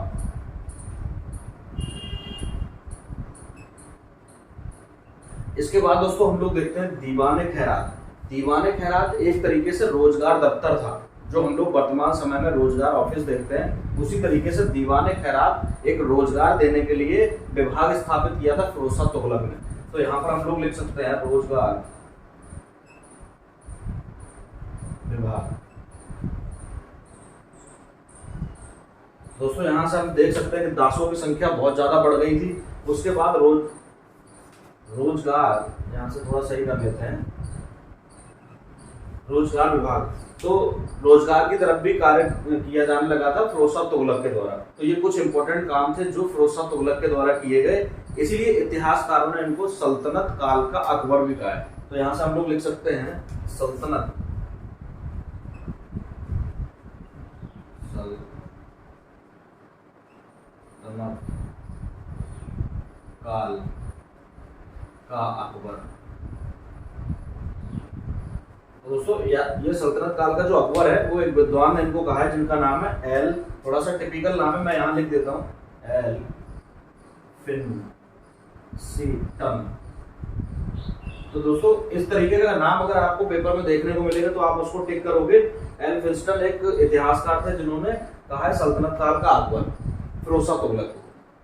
इसके बाद दोस्तों हम लोग देखते हैं दीवाने खैरात। दीवाने खैरात एक तरीके से रोजगार दफ्तर था, जो हम लोग वर्तमान समय में रोजगार ऑफिस देखते हैं। उसी तरीके से दीवाने खैरात एक रोजगार देने के लिए विभाग स्थापित किया था फिरोज शाह तुगलक ने। तो यहाँ पर हम लोग लिख सकते हैं रोजगार विभाग। दोस्तों यहाँ से हम देख सकते हैं कि दासों की संख्या बहुत ज्यादा बढ़ गई थी। उसके बाद रोजगार, यहाँ से थोड़ा सही कर लेते हैं, रोजगार विभाग। तो रोजगार की तरफ भी कार्य किया जाने लगा था फिरोज शाह तुगलक के द्वारा। तो ये कुछ इंपॉर्टेंट काम थे जो फिरोज शाह तुगलक के द्वारा किए गए, इसीलिए इतिहासकारों ने इनको सल्तनत काल का अकबर भी कहा है। तो यहाँ से हम लोग लिख सकते हैं सल्तनत काल का अकबर। तो दोस्तों ये सल्तनत काल का जो अकबर है वो एक विद्वान ने इनको कहा है जिनका नाम है एल, थोड़ा सा टिपिकल नाम है, मैं यहाँ लिख देता हूँ, एल फिनसीटन। तो दोस्तों इस तरीके का नाम अगर आपको पेपर में देखने को मिलेगा तो आप उसको टिक करोगे। एल फिनसीटन एक इतिहासकार थे जिन्होंने कहा है सल्तनत काल का अकबर फिरोज शाह तुगलक।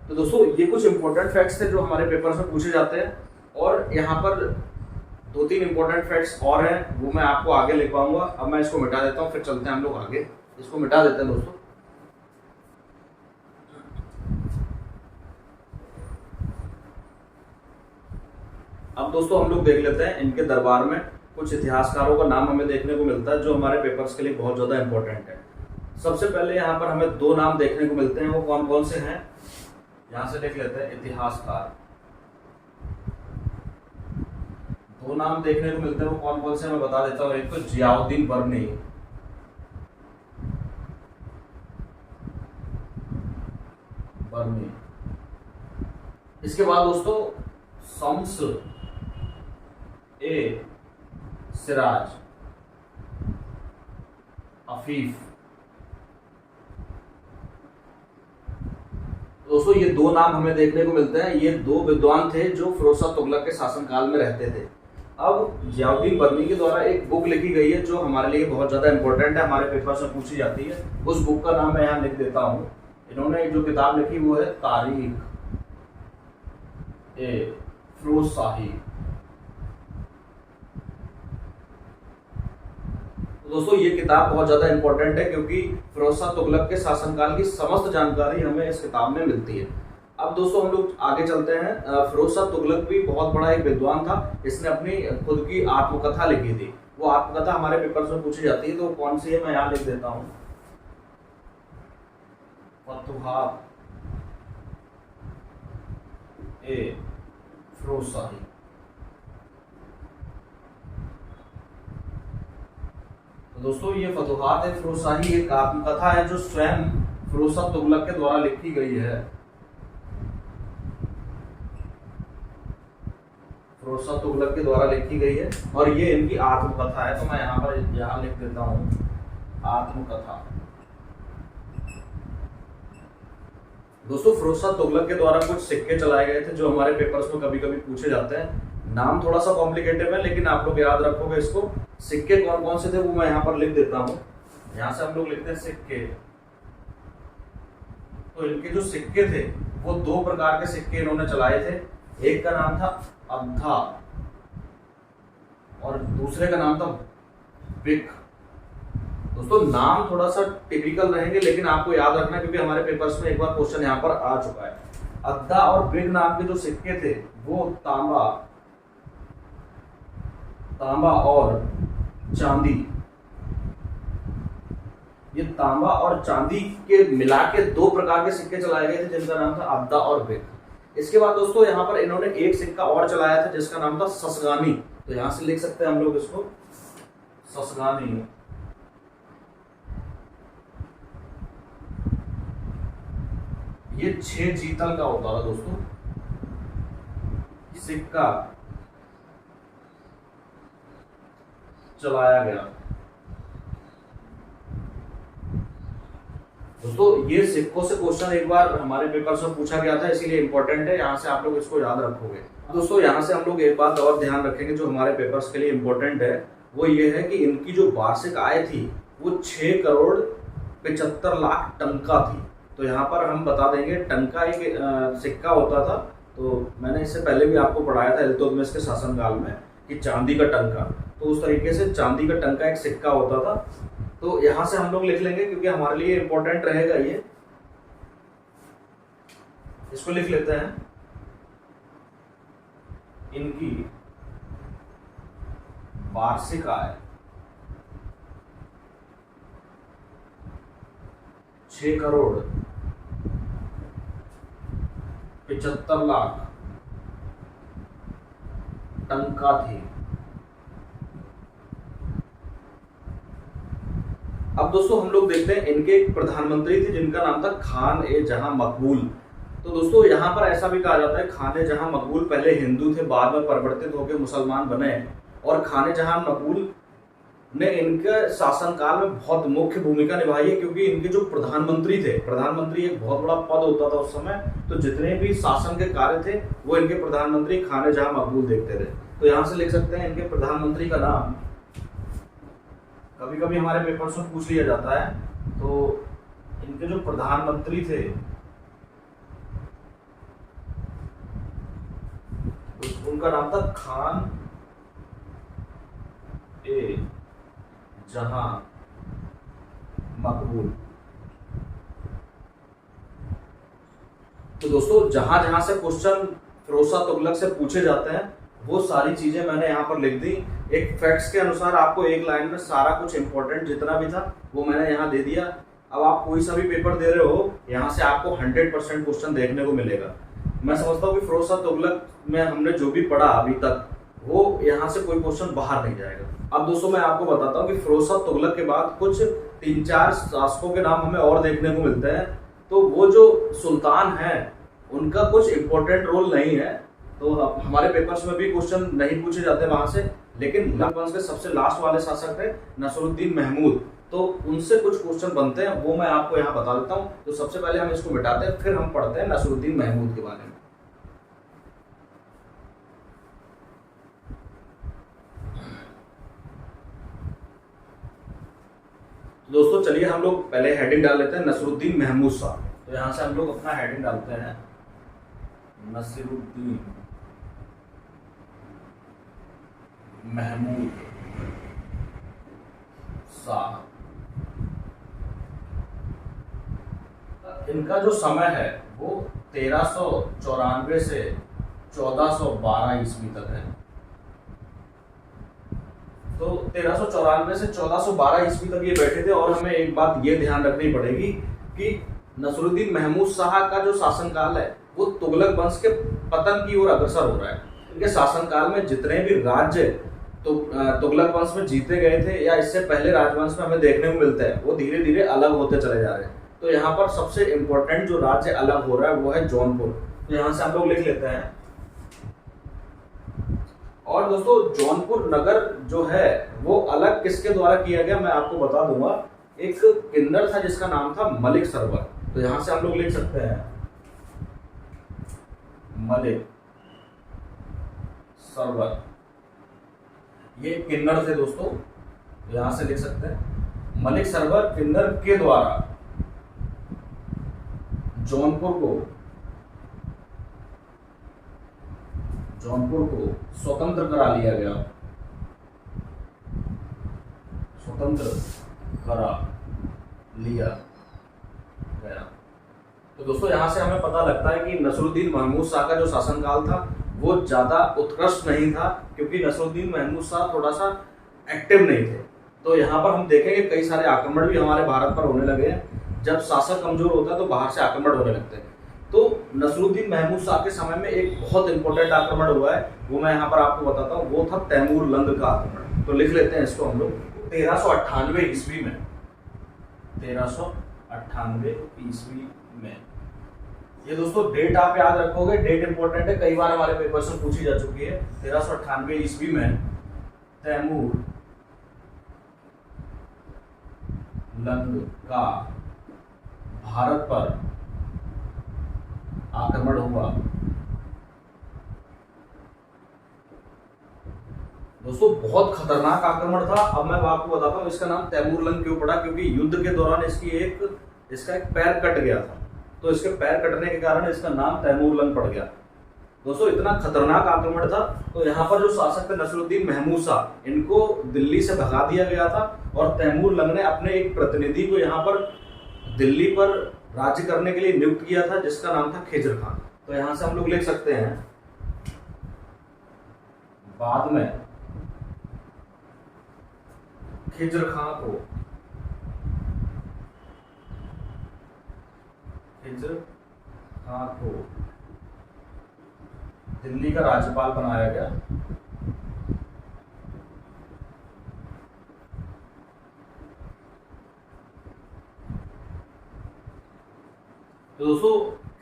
तो दोस्तों ये कुछ इंपॉर्टेंट फैक्ट्स थे जो हमारे पेपर में पूछे जाते हैं। और यहाँ पर 2-3 इंपॉर्टेंट फैक्ट्स और हैं, वो मैं आपको आगे लिख पाऊंगा। अब मैं इसको मिटा देता हूँ, फिर चलते हैं हम लोग आगे। इसको मिटा देते हैं दोस्तों। अब दोस्तों हम लोग देख लेते हैं इनके दरबार में कुछ इतिहासकारों का नाम हमें देखने को मिलता है जो हमारे पेपर्स के लिए बहुत ज्यादा इंपॉर्टेंट है। सबसे पहले यहाँ पर हमें 2 नाम देखने को मिलते हैं, वो कौन कौन से हैं, यहाँ से देख लेते हैं। इतिहासकार 2 नाम देखने को मिलते हैं, वो कौन कौन से मैं बता देता हूँ। एक तो जियाउद्दीन बर्नी, इसके बाद दोस्तों शम्स ए सिराज अफीफ। दोस्तों ये 2 नाम हमें देखने को मिलते हैं। ये 2 विद्वान थे जो फिरोज शाह तुगलक के शासनकाल में रहते थे। अब जियाउद्दीन बर्नी के द्वारा एक बुक लिखी गई है जो हमारे लिए बहुत ज्यादा इंपॉर्टेंट है, हमारे पेपर से पूछी जाती है। उस बुक का नाम मैं यहाँ लिख देता हूँ। इन्होंने जो किताब लिखी वो है तारीख ए फिरोज शाही। तो दोस्तों ये किताब बहुत ज्यादा इंपॉर्टेंट है क्योंकि फिरोज शाह तुगलक के शासनकाल की समस्त जानकारी हमें इस किताब में मिलती है। अब दोस्तों हम लोग आगे चलते हैं। फिरोज शाह तुगलक भी बहुत बड़ा एक विद्वान था। इसने अपनी खुद की आत्मकथा लिखी थी। वो आत्मकथा हमारे पेपर में पूछी जाती है, तो कौन सी है मैं यहाँ लिख देता हूँ, फतुहात ए फिरोज शाही। तो दोस्तों ये फतुहात ए फिरोज शाही एक आत्मकथा है जो स्वयं फिरोज शाह तुगलक के द्वारा लिखी गई है। फिरोज शाह तुगलक के द्वारा लिखी गई है और ये इनकी आत्मकथा है। तो मैं यहाँ पर यहाँ लिख देता हूँ आत्मकथा। दोस्तों फिरोज तुगलक के द्वारा कुछ सिक्के चलाए गए थे जो हमारे पेपर्स में कभी कभी पूछे जाते हैं। नाम थोड़ा सा कॉम्प्लिकेटेड है लेकिन आप लोग याद रखोगे इसको। सिक्के कौन कौन से थे वो मैं यहाँ पर लिख देता हूँ। यहाँ से हम लोग लिखते हैं सिक्के। तो इनके जो सिक्के थे वो दो प्रकार के सिक्के इन्होंने चलाए थे। एक का नाम था अद्धा और दूसरे का नाम था बिक। दोस्तों नाम थोड़ा सा टिपिकल रहेंगे लेकिन आपको याद रखना क्योंकि हमारे पेपर्स में एक बार क्वेश्चन यहाँ पर आ चुका है। अद्धा और बिग नाम के जो सिक्के थे वो तांबा और चांदी, ये तांबा और चांदी के मिला के दो प्रकार के सिक्के चलाए गए थे जिनका नाम था अद्धा और बिग। इसके बाद दोस्तों यहाँ पर इन्होंने एक सिक्का और चलाया था जिसका नाम था ससगानी। तो यहां से लिख सकते हैं हम लोग इसको ससगानी। ये 6 जीतल का होता था दोस्तों सिक्का चलाया गया। दोस्तों ये सिक्कों से क्वेश्चन एक बार हमारे पेपर में पूछा गया था इसीलिए इंपॉर्टेंट है, यहां से आप लोग इसको याद रखोगे। दोस्तों यहां से हम लोग एक बात और ध्यान रखेंगे जो हमारे पेपर्स के लिए इंपॉर्टेंट है, वो ये है कि इनकी जो वार्षिक आय थी वो 6 करोड़ 75 लाख टन का थी। तो यहाँ पर हम बता देंगे टन का एक सिक्का होता था। तो मैंने इससे पहले भी आपको पढ़ाया था इल्तुतमिश के शासनकाल में कि चांदी का टन का, तो उस तरीके से चांदी का टन का एक सिक्का होता था। तो यहाँ से हम लोग लिख लेंगे क्योंकि हमारे लिए इंपॉर्टेंट रहेगा ये। इसको लिख लेते हैं इनकी वार्षिक आय 6 करोड़ 75 लाख टन का थी। अब दोस्तों हम लोग देखते हैं इनके एक प्रधानमंत्री थे जिनका नाम था खान ए जहां मकबूल। तो दोस्तों यहाँ पर ऐसा भी कहा जाता है खान ए जहां मकबूल पहले हिंदू थे, बाद में परिवर्तित होकर मुसलमान बने और खान ए जहां मकबूल ने इनके शासनकाल में बहुत मुख्य भूमिका निभाई है क्योंकि इनके जो प्रधानमंत्री थे, प्रधानमंत्री एक बहुत बड़ा पद होता था उस समय, तो जितने भी शासन के कार्य थे वो इनके प्रधानमंत्री खान ए जहां मकबूल देखते थे। तो यहाँ से लिख सकते हैं इनके प्रधानमंत्री का नाम, कभी कभी हमारे पेपर में पूछ लिया जाता है। तो इनके जो प्रधानमंत्री थे उनका नाम था खान ए जहां मकबूल। तो दोस्तों जहां जहां से क्वेश्चन फिरोज तुगलक से पूछे जाते हैं वो सारी चीजें मैंने यहाँ पर लिख दी। एक फैक्ट्स के अनुसार आपको एक लाइन में सारा कुछ इंपॉर्टेंट जितना भी था वो मैंने यहाँ दे दिया। अब आप कोई सा भी पेपर दे रहे हो यहाँ से आपको 100% क्वेश्चन देखने को मिलेगा। मैं समझता हूँ कि फिरोज तुगलक में हमने जो भी पढ़ा अभी तक वो यहाँ से कोई क्वेश्चन बाहर नहीं जाएगा। अब दोस्तों मैं आपको बताता हूँ कि फिरोज तुगलक के बाद कुछ 3-4 शासकों के नाम हमें और देखने को मिलते हैं। तो वो जो सुल्तान है उनका कुछ इंपॉर्टेंट रोल नहीं है, तो हमारे पेपर्स में भी क्वेश्चन नहीं पूछे जाते वहां से। लेकिन तुगलक वंश के सबसे लास्ट वाले शासक थे नसरुद्दीन महमूद, तो उनसे कुछ क्वेश्चन बनते हैं वो मैं आपको यहाँ बता देता हूँ। तो सबसे पहले हम इसको मिटाते हैं फिर हम पढ़ते हैं नसरुद्दीन महमूद के बारे में। दोस्तों चलिए हम लोग पहले हेडिंग डाल लेते हैं नसरुद्दीन महमूद शाह। तो यहां से हम लोग अपना हेडिंग डालते हैं नसरुद्दीन महमूद शाह। इनका जो समय है वो 1394 से 1412 ईस्वी तक है। तो 1394 से 1412 ईस्वी तक ये बैठे थे। और हमें एक बात ये ध्यान रखनी पड़ेगी कि नसरुद्दीन महमूद शाह का जो शासनकाल है वो तुगलक वंश के पतन की ओर अग्रसर हो रहा है। इनके शासनकाल में जितने भी राज्य तो तुगलक वंश में जीते गए थे या इससे पहले राजवंश में हमें देखने को मिलते हैं वो धीरे धीरे अलग होते चले जा रहे हैं। तो यहाँ पर सबसे इंपॉर्टेंट जो राज्य अलग हो रहा है वो है जौनपुर। तो यहाँ से हम लोग लिख लेते हैं। और दोस्तों जौनपुर नगर जो है वो अलग किसके द्वारा किया गया मैं आपको बता दूंगा। एक किन्नर था जिसका नाम था मलिक सरवर। तो यहाँ से हम लोग लिख सकते हैं मलिक सरवर, ये किन्नर थे दोस्तों, यहां से लिख सकते हैं मलिक सरवर किन्नर के द्वारा जौनपुर को स्वतंत्र करा लिया गया, स्वतंत्र करा लिया गया। तो दोस्तों यहां से हमें पता लगता है कि नसरुद्दीन महमूद शाह का जो शासनकाल था वो ज्यादा उत्कृष्ट नहीं था, क्योंकि नसरुद्दीन महमूद शाह थोड़ा सा एक्टिव नहीं थे। तो यहाँ पर हम देखेंगे कई सारे आक्रमण भी हमारे भारत पर होने लगे हैं। जब शासक कमजोर होता है तो बाहर से आक्रमण होने लगते हैं। तो नसरुद्दीन महमूद शाह के समय में एक बहुत इंपॉर्टेंट आक्रमण हुआ है, वो मैं यहाँ पर आपको बताता हूँ। वो था तैमूर लंग का आक्रमण। तो लिख लेते हैं इसको हम लोग। 1398 ईस्वी में, 1398 ईस्वी में, ये दोस्तों डेट आप याद रखोगे, डेट इंपॉर्टेंट है, कई बार हमारे पेपर्स में पूछी जा चुकी है। 1398 ईस्वी में तैमूर लंग का भारत पर आक्रमण हुआ। दोस्तों बहुत खतरनाक आक्रमण था। अब मैं आपको बताता हूँ इसका नाम तैमूर लंग क्यों पड़ा, क्योंकि युद्ध के दौरान इसका एक पैर कट गया था। तो इसके पैर कटने के कारण इसका नाम तैमूर लंग पड़ गया। दोस्तों इतना खतरनाक आक्रमण था। तो यहाँ पर जो शासक थे नसरुद्दीन महमूद शाह, इनको दिल्ली से भगा दिया गया था और तैमूर लंग ने अपने एक प्रतिनिधि को यहाँ पर दिल्ली पर राज्य करने के लिए नियुक्त किया था, जिसका नाम था खिज्र खान। तो यहां से हम लोग लिख सकते हैं बाद में खिज्र खान को दिल्ली का राज्यपाल बनाया गया। तो दोस्तों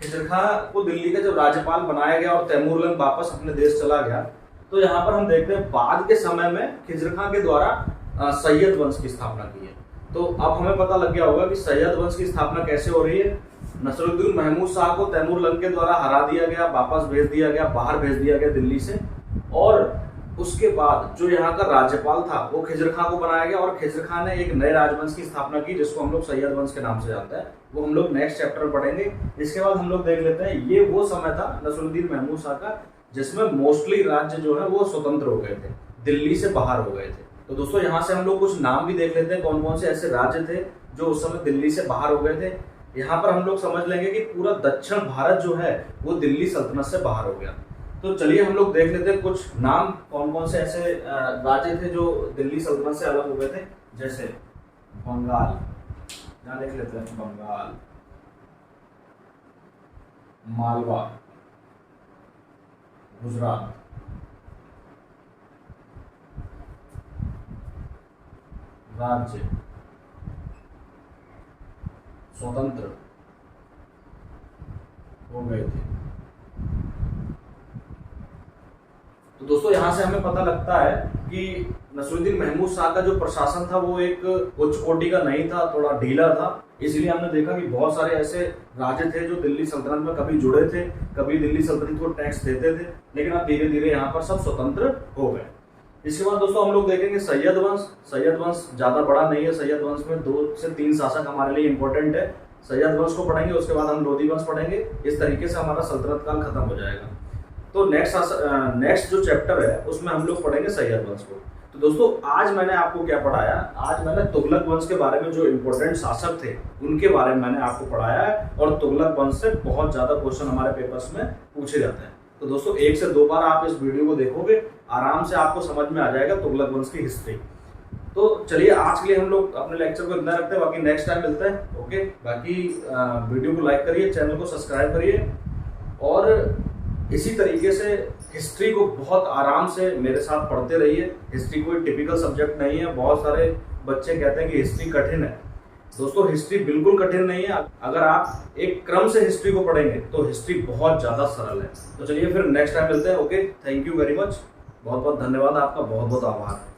खिज्र खान को दिल्ली का जब राज्यपाल बनाया गया और तैमूर लंग वापस अपने देश चला गया, तो यहाँ पर हम देखते हैं बाद के समय में खिज्र खान के द्वारा सैयद वंश की स्थापना की है। तो अब हमें पता लग गया होगा कि सैयद वंश की स्थापना कैसे हो रही है। नसरुद्दीन महमूद शाह को तैमूर लंग के द्वारा हरा दिया गया, वापस भेज दिया गया, बाहर भेज दिया गया दिल्ली से, और उसके बाद जो यहाँ का राज्यपाल था वो खिज्र खान को बनाया गया और खिज्र खान ने एक नए राजवंश की स्थापना की, जिसको हम लोग सैयद वंश के नाम से जानते हैं। वो हम लोग नेक्स्ट चैप्टर में पढ़ेंगे। इसके बाद हम लोग देख लेते हैं, ये वो समय था नसरुद्दीन महमूद शाह का जिसमें मोस्टली राज्य जो है वो स्वतंत्र हो गए थे, दिल्ली से बाहर हो गए थे। तो दोस्तों यहाँ से हम लोग कुछ नाम भी देख लेते हैं, कौन कौन से ऐसे राज्य थे जो उस समय दिल्ली से बाहर हो गए थे। यहाँ पर हम लोग समझ लेंगे कि पूरा दक्षिण भारत जो है वो दिल्ली सल्तनत से बाहर हो गया। तो चलिए हम लोग देख लेते हैं कुछ नाम, कौन कौन से ऐसे राज्य थे जो दिल्ली सल्तनत से अलग हो गए थे। जैसे बंगाल, यहाँ देख लेते हैं बंगाल, मालवा, गुजरात, राज्य स्वतंत्र हो गए थे। तो दोस्तों यहां से हमें पता लगता है कि नसरुद्दीन महमूद शाह का जो प्रशासन था वो एक उच्च कोटि का नहीं था, थोड़ा ढीला था। इसलिए हमने देखा कि बहुत सारे ऐसे राज्य थे जो दिल्ली सल्तनत में कभी जुड़े थे, कभी दिल्ली सल्तनत को टैक्स देते थे, लेकिन अब धीरे धीरे यहाँ पर सब स्वतंत्र हो गए। इसके बाद दोस्तों हम लोग देखेंगे सैयद वंश। सैयद वंश ज्यादा बड़ा नहीं है, सैयद वंश में 2 से 3 शासक हमारे लिए इंपॉर्टेंट है। सैयद वंश को पढ़ेंगे, उसके बाद हम लोधी वंश पढ़ेंगे। इस तरीके से हमारा सल्तनत काल खत्म हो जाएगा। तो नेक्स्ट जो चैप्टर है उसमें हम लोग पढ़ेंगे सैयद वंश को। तो दोस्तों आज मैंने आपको क्या पढ़ाया, आज मैंने तुगलक वंश के बारे में जो इंपॉर्टेंट शासक थे उनके बारे में मैंने आपको पढ़ाया है, और तुगलक वंश से बहुत ज्यादा क्वेश्चन हमारे पेपर्स में पूछे जाते हैं। तो दोस्तों 1 से 2 बार आप इस वीडियो को देखोगे, आराम से आपको समझ में आ जाएगा तुगलक वंश की हिस्ट्री। तो चलिए आज के लिए हम लोग अपने लेक्चर को इतना रखते हैं, बाकी नेक्स्ट टाइम मिलते हैं। ओके, बाकी वीडियो को लाइक करिए, चैनल को सब्सक्राइब करिए, और इसी तरीके से हिस्ट्री को बहुत आराम से मेरे साथ पढ़ते रहिए। हिस्ट्री कोई टिपिकल सब्जेक्ट नहीं है। बहुत सारे बच्चे कहते हैं कि हिस्ट्री कठिन है। दोस्तों हिस्ट्री बिल्कुल कठिन नहीं है। अगर आप एक क्रम से हिस्ट्री को पढ़ेंगे तो हिस्ट्री बहुत ज्यादा सरल है। तो चलिए फिर नेक्स्ट टाइम मिलते हैं। Okay, thank you very much, बहुत बहुत धन्यवाद आपका, बहुत बहुत आभार।